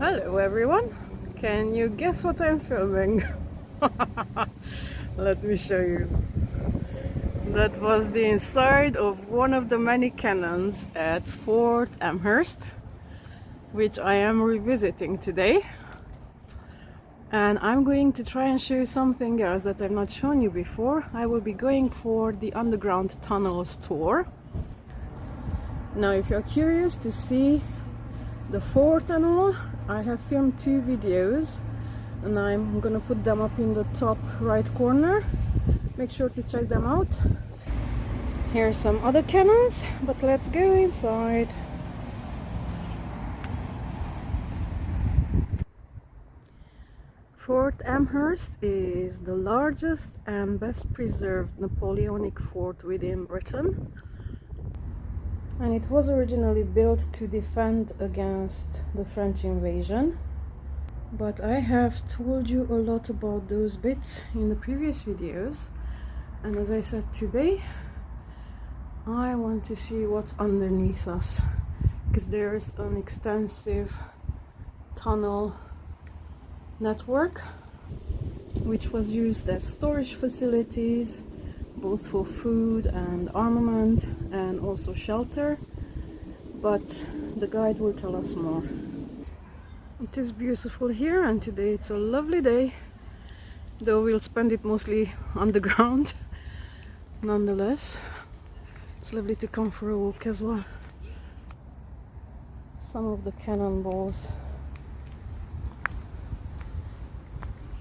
Hello everyone! Can you guess what I'm filming? Let me show you. That was the inside of one of the many cannons at Fort Amherst, which I am revisiting today. And I'm going to try and show you something else that I've not shown you before. I will be going for the underground tunnels tour. Now, if you're curious to see the fort and all, I have filmed 2 videos and I'm gonna put them up in the top right corner. Make sure to check them out. Here are some other cannons, but let's go inside. Fort Amherst is the largest and best preserved Napoleonic fort within Britain. And it was originally built to defend against the French invasion. But I have told you a lot about those bits in the previous videos. And as I said today, I want to see what's underneath us. Because there's an extensive tunnel network which was used as storage facilities, both for food and armament and also shelter, but the guide will tell us more. It is beautiful here and today it's a lovely day, though we'll spend it mostly underground. Nonetheless, it's lovely to come for a walk as well. Some of the cannonballs,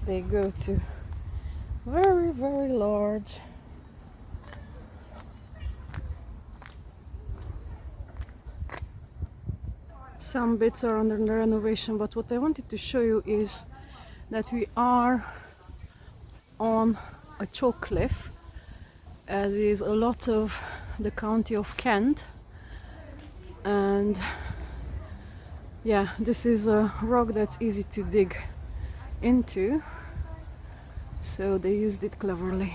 they go to very, very large. Some bits are under renovation, but what I wanted to show you is that we are on a chalk cliff, as is a lot of the county of Kent. And yeah, this is a rock that's easy to dig into, so they used it cleverly.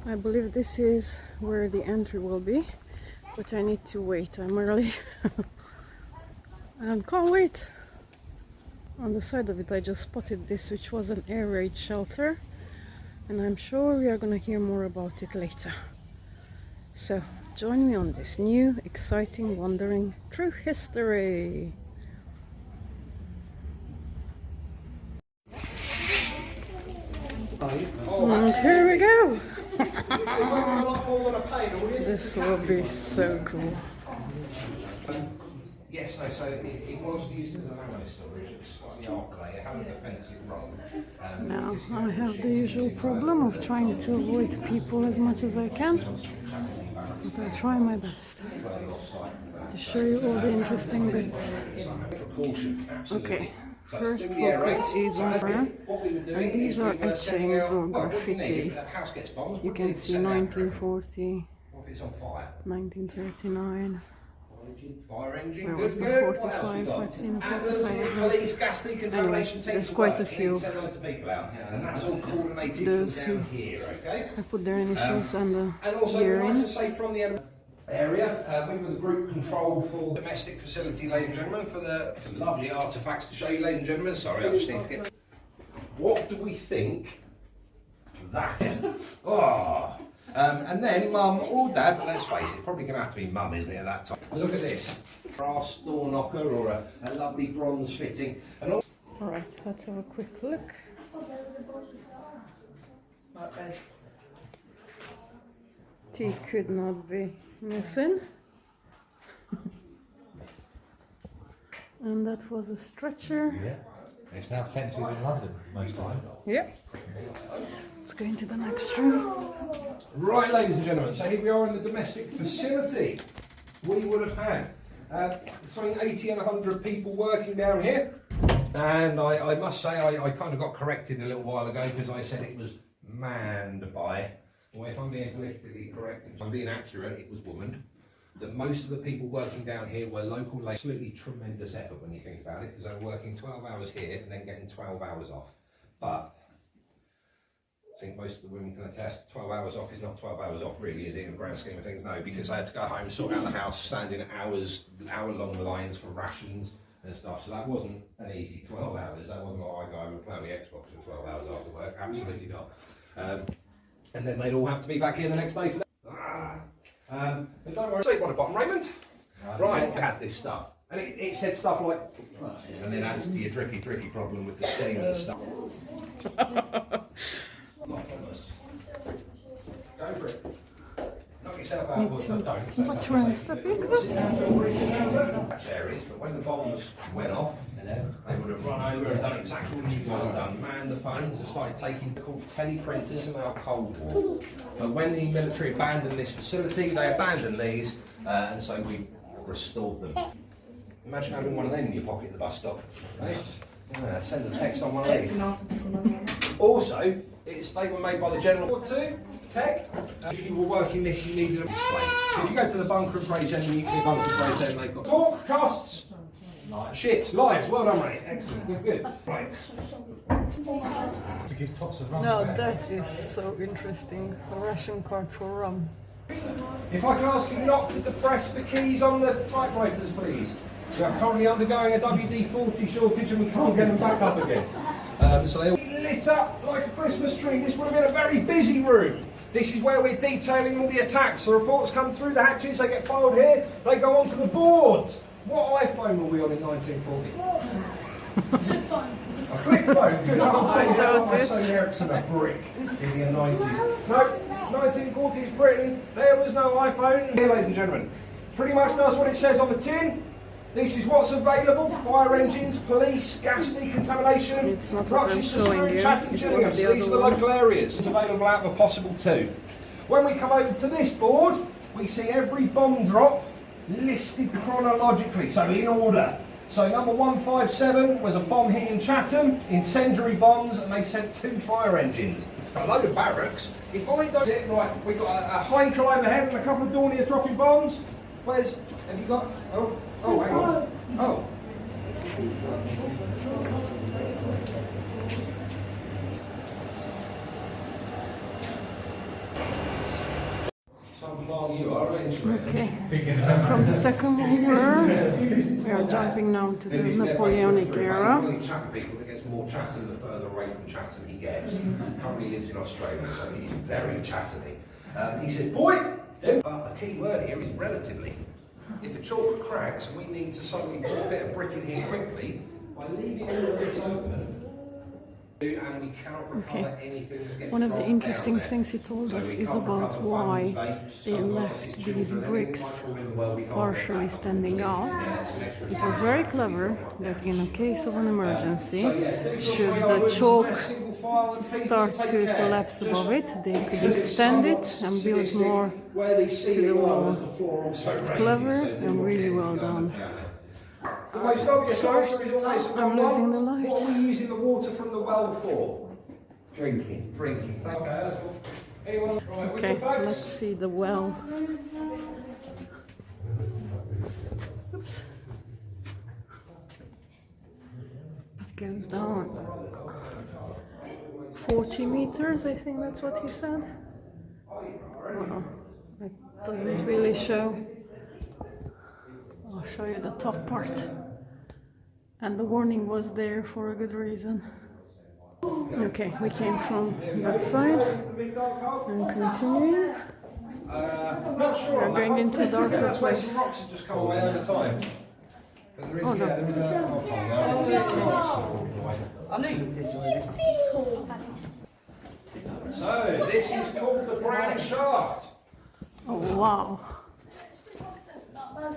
I believe this is where the entry will be, but I need to wait. I'm early and can't wait. On the side of it I just spotted this, which was an air raid shelter, and I'm sure we are gonna hear more about it later. So join me on this new exciting wandering through history. And here we go. This will be so cool. Yes, no, so it was used as an ammo storage. It was slightly after that. It had a defensive role. Now I have the usual problem of trying to avoid people as much as I can, but I'll try my best to show you all the interesting bits. Okay, first focus is on her, and these are etchings or graffiti. You can see 1940, 1939. Where was the 45? I've seen 45 as well. Anyway, there's quite a few of those who have put their initials and the year in. Area. We were the group control for domestic facility, ladies and gentlemen, for the lovely artefacts to show you, ladies and gentlemen. Sorry, I just need to get... What do we think that is? Oh. And then mum or dad, but let's face it, probably going to have to be mum, isn't it, at that time? Look at this. Brass door knocker or a lovely bronze fitting. And all... Alright, let's have a quick look. Tea could not be missing. And that was a stretcher. Yeah. It's now fences in London most of the time. Yep. Let's go into the next room. Right, ladies and gentlemen, so here we are in the domestic facility. We would have had between 80 and 100 people working down here. And I must say, I kind of got corrected a little while ago because I said it was manned by, well, if I'm being politically correct, if I'm being accurate, it was woman. That most of the people working down here were local labour. Absolutely tremendous effort when you think about it, because they were working 12 hours here and then getting 12 hours off. But I think most of the women can attest 12 hours off is not 12 hours off, really, is it, in the grand scheme of things? No, because they had to go home, sort out the house, stand in hour-long lines for rations, and stuff. So that wasn't an easy 12 hours. That wasn't like I go home and play on the Xbox for 12 hours after work. Absolutely not. And then they'd all have to be back here the next day for that. But don't worry, see what bottom, Raymond. Right, I had this stuff. And it said stuff like, and then adds to your drippy problem with the steam and stuff. Go for it. Knock yourself out, boys, but don't. What's wrong, Stepping? Areas, but when the bombs went off, they would have run over and done exactly what you guys have done. Manned the phones and started taking called teleprinters in our Cold War. But when the military abandoned this facility, they abandoned these, and so we restored them. Imagine having one of them in your pocket at the bus stop. Right? Send a text on one of these. Also, they were made by the General War II Tech. If you were working this, you needed a display. So if you go to the bunker and Gravesend, the nuclear bunker and Gravesend, they've got talk, costs, ships, lives. Well done, mate. Excellent. Good. Right. No, that is so interesting. A ration card for rum. If I can ask you not to depress the keys on the typewriters, please. We are currently undergoing a WD-40 shortage and we can't get them back up again. So they'll be lit up like a Christmas tree. This would have been a very busy room. This is where we're detailing all the attacks. The reports come through the hatches, they get filed here, they go onto the boards. What iPhone were we on in 1940? Flip phone. A flip phone? Good. I would say I doubt my it. Sony Ericsson a brick in the 90s. No, 1940s Britain, there was no iPhone. Here, ladies and gentlemen, pretty much does what it says on the tin. This is what's available: fire engines, police, gas decontamination, It's not what I'm Rochester, showing Screw, you. Chatham, It Gillingham. was So the these are other the one. local areas. It's available out of a possible 2. When we come over to this board, we see every bomb drop listed chronologically, so in order. So number 157 was a bomb hit in Chatham, incendiary bombs, and they sent 2 fire engines. A load of barracks. If I don't it right, we've got a Heinkel overhead and a couple of Dorniers dropping bombs. Have you got? Oh, hang on. Oh. Okay. From the Second World War, we are jumping now to the Napoleonic era. People that gets more Chatham the further away from Chatham he gets. Currently lives in Australia, so he's very Chathamy. He said, boy, the key word here is relatively. If the chalk cracks and we need to suddenly put a bit of brick in here quickly, by leaving all of this open, and we cannot recover anything that gets One of the dropped interesting down there. things he told So us we is can't about recover why funds, they vapes, left sunglasses, these children, bricks anything like that, we can't get partially back up. standing out. Yeah, it's an extra It was very clever that in a case of an emergency, should the the chalk start to collapse above it, they could extend it and build more to the wall. It's clever and really well done. The most obvious Sorry, answer is always I'm losing the light. What are we using the water from the well for? Drinking. Drinking. Thank you. Okay, that's cool. Anyone? Right, Okay, with the folks? let's see the well. Oops. It goes down 40 meters, I think that's what he said. Well, it doesn't really show. I'll show you the top part. And the warning was there for a good reason. Okay, we came from that side and continuing. Not sure. We're going into a darker That's where place. some rocks have just come away over time. But there is, Oh, no. yeah, there is a... So, this is called the Grand Shaft. Oh wow,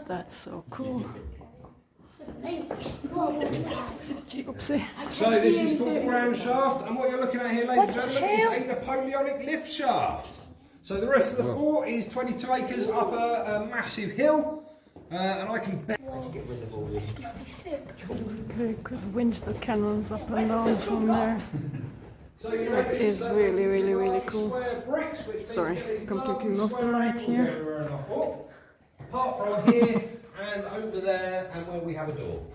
that's so cool. Oopsie. So this is called the Grand Shaft, and what you're looking at here, ladies and gentlemen, is a Napoleonic lift shaft. So the rest of the fort is 22 acres up a massive hill, and I can bet... They could winch the cannons up and down from there. So you That notice is that really, really, we've got really these cool. square bricks, which means Sorry, we get these completely lovely lost the square light angles here. everywhere in our fort. Apart from here and over there and where we have a door.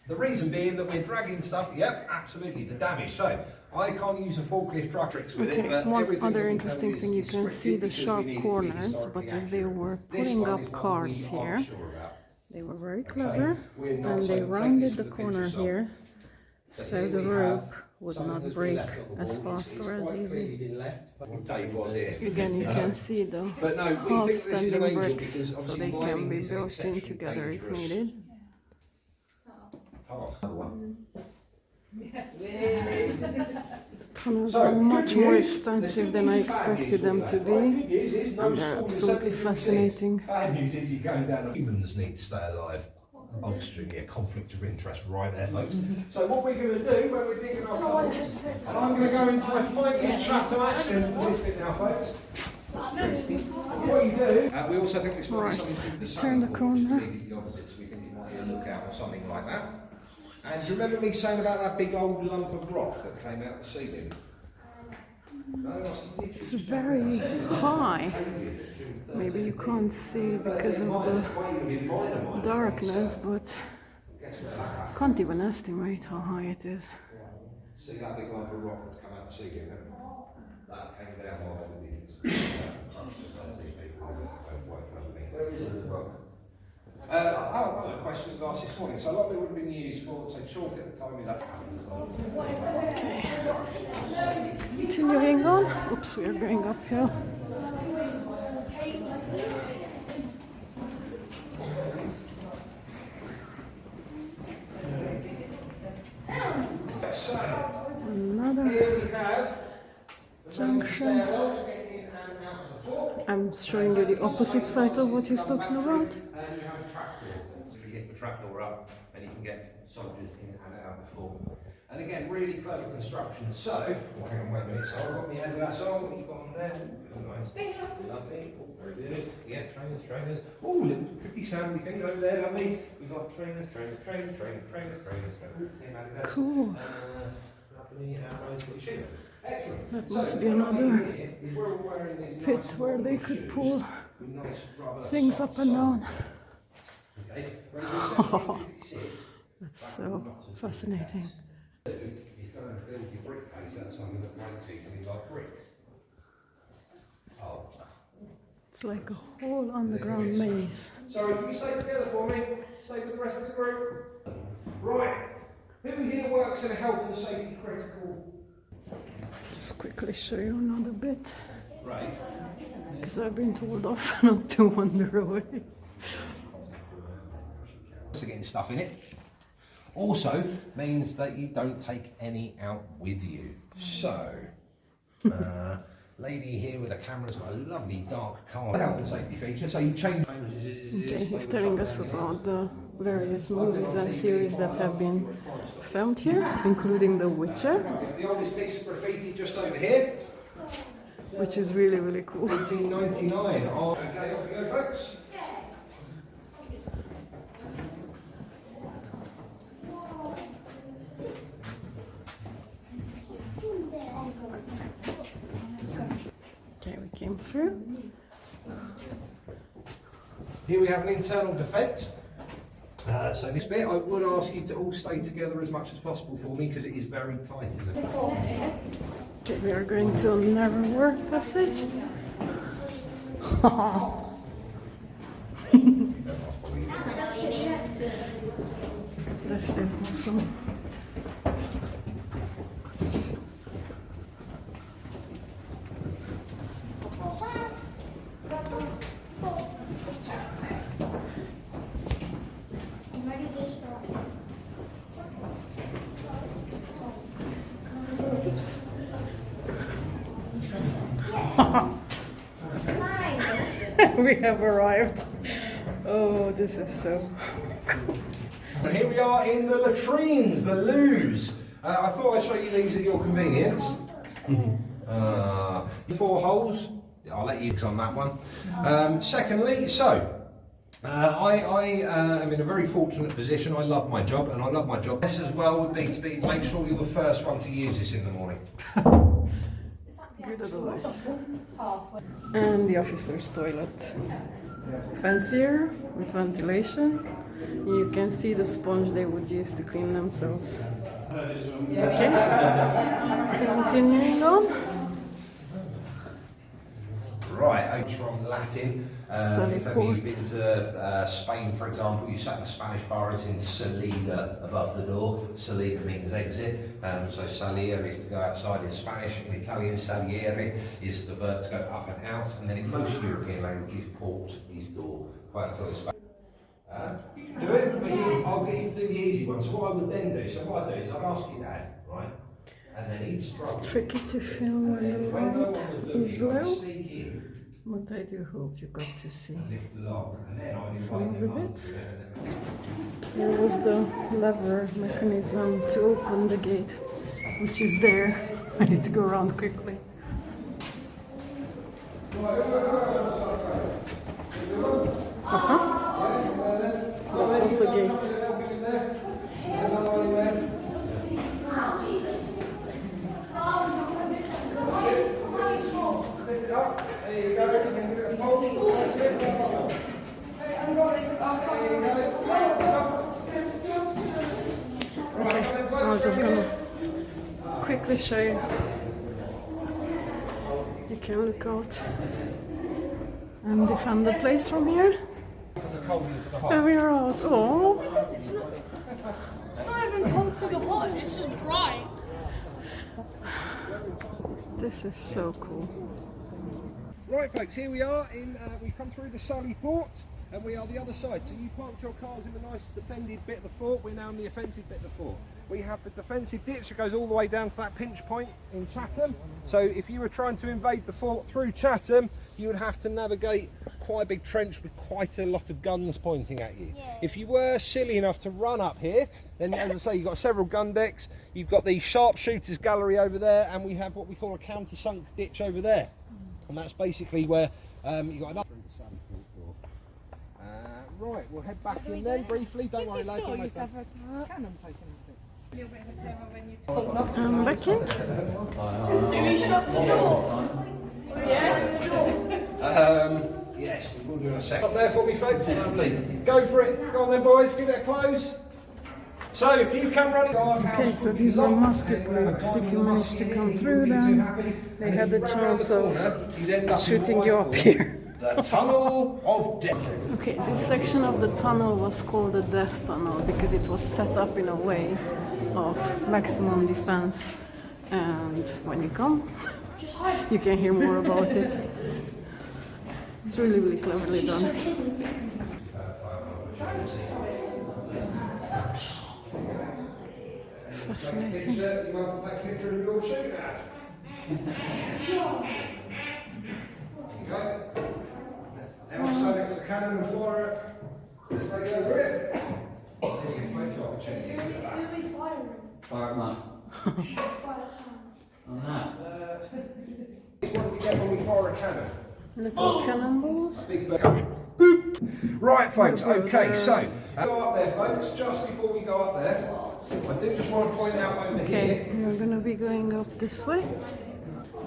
The reason being that we're dragging stuff, yep, absolutely, the damage. So I can't use a forklift truck tricks with it, Okay, but one everything other that we interesting do thing, you is can see scripted the because we sharp need it to be corners, historically but as they accurate. were This putting one up is one cards we aren't here, sure about. They were very clever, we're not and they saying take rounded this the with a pinch corner of salt. here So so here the we rope have would something not that's been break left on the as wall. fast It's or as quite clearly easy. been left. When Dave was here. Again, you can see the But no, we half think this is an standing angel bricks, because so obviously they can mining be is an built in exceptionally together if dangerous needed. task. Another one. The tunnels So, are much good more news. extensive There's than good I news and bad expected news them with to that. Right, be, good news is no and they're storm absolutely 73 fascinating. Bad news is you're going down. Humans need to stay alive. Oxygen, yeah, conflict of interest right there, folks. So what we're going to do when we're digging our tunnels, so I'm going to go into my finest Chatham accent for this bit now, folks. What you do, we also think this might be something to do with the Turn the sun, corner. which is the opposite, so we think it might be a lookout or something like that. And do you remember me saying about that big old lump of rock that came out the ceiling? No, It's very high. Maybe you can't see because of the darkness, but can't even estimate how high it is. See that big lump of rock that's come out the ceiling? That came down while they were Where is it, the rock? Other questions asked this morning. So a lot of it would have been used for, say, chalk at the time. Is that Okay. Continuing on. Oops, we are going uphill. so? Another Here we have junction. I'm showing you the opposite side of what he's talking about. And you have a trapdoor. So you get the trapdoor up and you can get soldiers in and out before. And again, really clever construction. So, hang on, wait a minute. So I've got my hand of that song. What you got on there? Nice. Lovely. Oh, very good. Yeah, trainers. Oh, little pretty soundy things over there. Lovely. We've got trainers. Cool. Lovely. Arrows for the ship. Excellent. That must be another pit where they could pull things up and down. Oh, that's so fascinating. He's going to build your brick base out of something that breaks easily like bricks. Oh. It's like a whole underground maze. Sorry, can you stay together for me? Stay for the rest of the group. Right. Who here works in a health and safety critical? Just quickly show you another bit, Right. because I've been told off not to wander away. So getting stuff in it. Also means that you don't take any out with you. So, lady here with a camera's got a lovely dark car. Health and safety feature. So you change. Okay, he's telling us about the various movies and series that have been filmed here, including The Witcher, The oldest piece of graffiti just over here. which is really, really cool. 1899. Oh, okay, off we go, folks. Okay, we came through. Here we have an internal defence. So this bit, I would ask you to all stay together as much as possible for me because it is very tight in the Okay, we are going to a narrower passage. This is awesome. Oops. We have arrived. Oh, this is so cool. And here we are in the latrines, the loos. I thought I'd show you these at your convenience. 4 holes. I'll let you on that one. Secondly, I am in a very fortunate position. I love my job, and I love my job. This as well would be to make sure you're the first one to use this in the morning. Good advice. And the officer's toilet. Fancier, with ventilation. You can see the sponge they would use to clean themselves. Okay, continuing on. Right, it's from Latin. Sally If ever Port. you've been to Spain, for example, you sat in a Spanish bar, it's in salida above the door. Salida means exit. So salir is to go outside in Spanish. In Italian, saliere is the verb to go up and out. And then in most European languages, port is door. Quite a close. You can do it, but I'll get you to do the easy one. So what I would then do, so what I'd do is I'd ask your dad, right? And then he'd struggle. It's tricky to film when the light is low, Sneak in. but I do hope you got to see Some of the bits. Here was the lever mechanism to open the gate, which is there. I need to go around quickly. That was the gate. I'm just gonna quickly show you. You can look out and defend the place from here. And we are out. Oh, It's not even cold to the hot, it's just dry. this is so cool. Right, folks, here we are. We've come through the Sally Port, and we are the other side. So you parked your cars in the nice defended bit of the fort. We're now in the offensive bit of the fort. We have the defensive ditch that goes all the way down to that pinch point in Chatham. So if you were trying to invade the fort through Chatham, you would have to navigate quite a big trench with quite a lot of guns pointing at you. Yeah. If you were silly enough to run up here, then as I say, you've got several gun decks. You've got the sharpshooters gallery over there, and we have what we call a countersunk ditch over there. And that's basically where you've got another right, we'll head back in then briefly. Don't worry, lads. Almost done. I'm back in. Do we shut the door? Yes, we will do in a second. Up there for me, folks. Lovely. Go for it. Go on then, boys. Give it a close. So, if you come running... Okay, so these were musket groups. If you managed to come through them, they had the chance of shooting you up here. The Tunnel of Death. Okay, this section of the tunnel was called the Death Tunnel because it was set up in a way of maximum defense. And when you come, you can hear more about it. It's really, really cleverly done. Fascinating. You want to take a picture of your shooting at? There you go. Now stand next to the cannon and fire it. Just like over it. There's your photo opportunity. Look at that. Who are we firing? Fire it, man. Fire someone. On that. What do we get when we fire a cannon? Little cannonballs. Big bird coming. Boop. Right, folks. Okay, so go up there, folks. Just before we go up there, I do just want to point out over Okay, here. we're gonna be going up this way.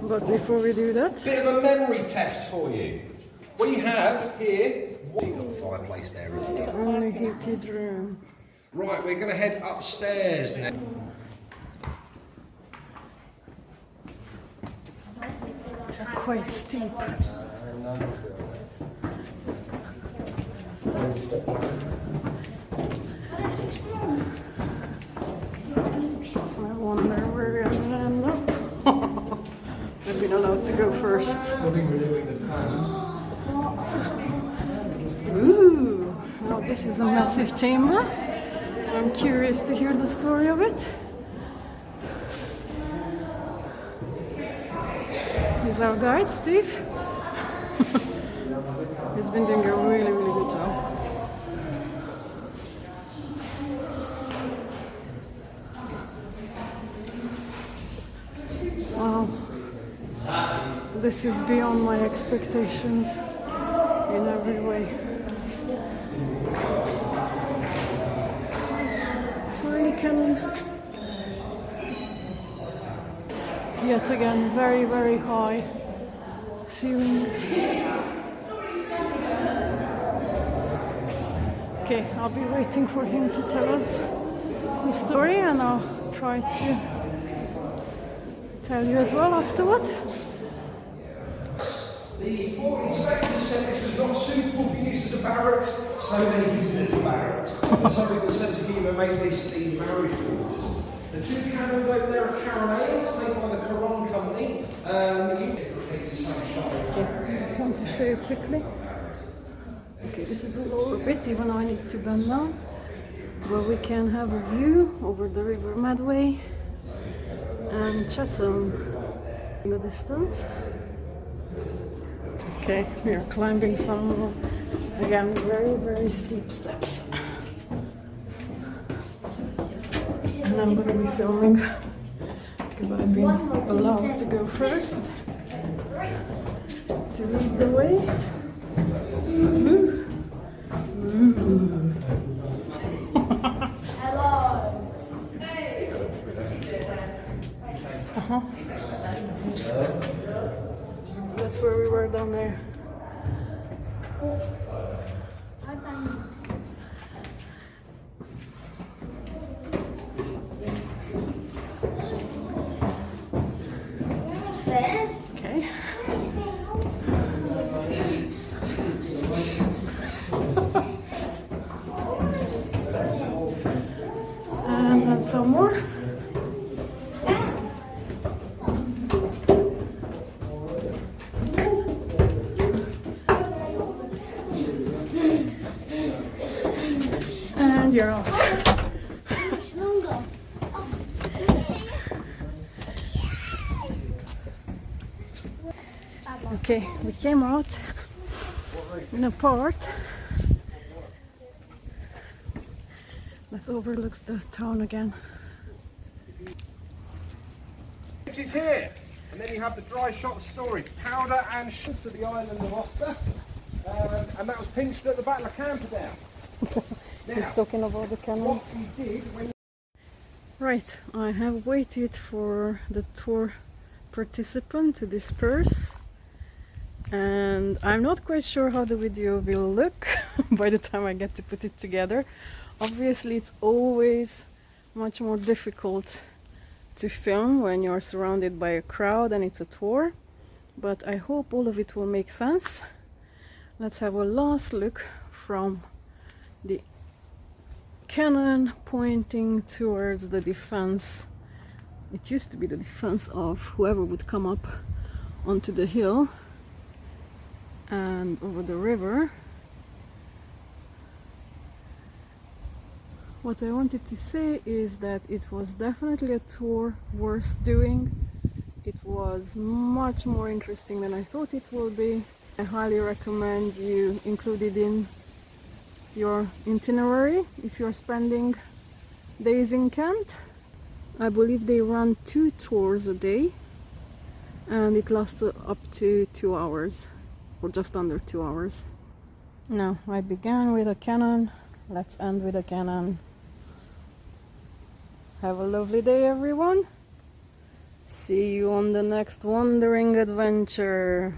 But before we do that, Bit of a memory test for you. We have here. You've got the fireplace there as well. only heated room. Right, we're going to head upstairs now. Quite steep. I wonder where we're gonna end up. I've been allowed to go first. Ooh, now this is a massive chamber. I'm curious to hear the story of it. He's our guide, Steve. He's been doing a really, really good job. Wow. This is beyond my expectations in every way. Tiny cannon. Yet again, very, very high ceilings. Okay, I'll be waiting for him to tell us the story and I'll try to tell you as well afterwards. The Fort inspectors said this was not suitable for use as a barracks, so they used it as a barracks. And some people sense of humour made this the marriage quarters. The two cannons over there are carronades made by the Caron Company. Okay, I just want to show you quickly. Okay, this is a lower bit, even though I need to bend down. Where we can have a view over the River Medway and Chatham in the distance. Okay, we are climbing some, again, very, very steep steps. And I'm going to be filming because I've been allowed to go first to lead the way. That's where we were down there. Okay. And then some more. And you're out. Okay, we came out in a part that overlooks the town again. Which is here, and then you have the dry shot storage, powder and shots of the island of Oster, and that was pinched at the Battle of Camperdown. He's talking about the cannons. What we did when Right, I have waited for the tour participant to disperse, and I'm not quite sure how the video will look by the time I get to put it together. Obviously, it's always much more difficult to film when you're surrounded by a crowd and it's a tour, but I hope all of it will make sense. Let's have a last look from the cannon pointing towards the defense. It used to be the defense of whoever would come up onto the hill and over the river. What I wanted to say is that it was definitely a tour worth doing. It was much more interesting than I thought it would be. I highly recommend you include it in your itinerary if you're spending days in Kent. I believe they run 2 tours a day and it lasts up to 2 hours or just under 2 hours. Now, I began with a cannon, let's end with a cannon. Have a lovely day, everyone. See you on the next wandering adventure.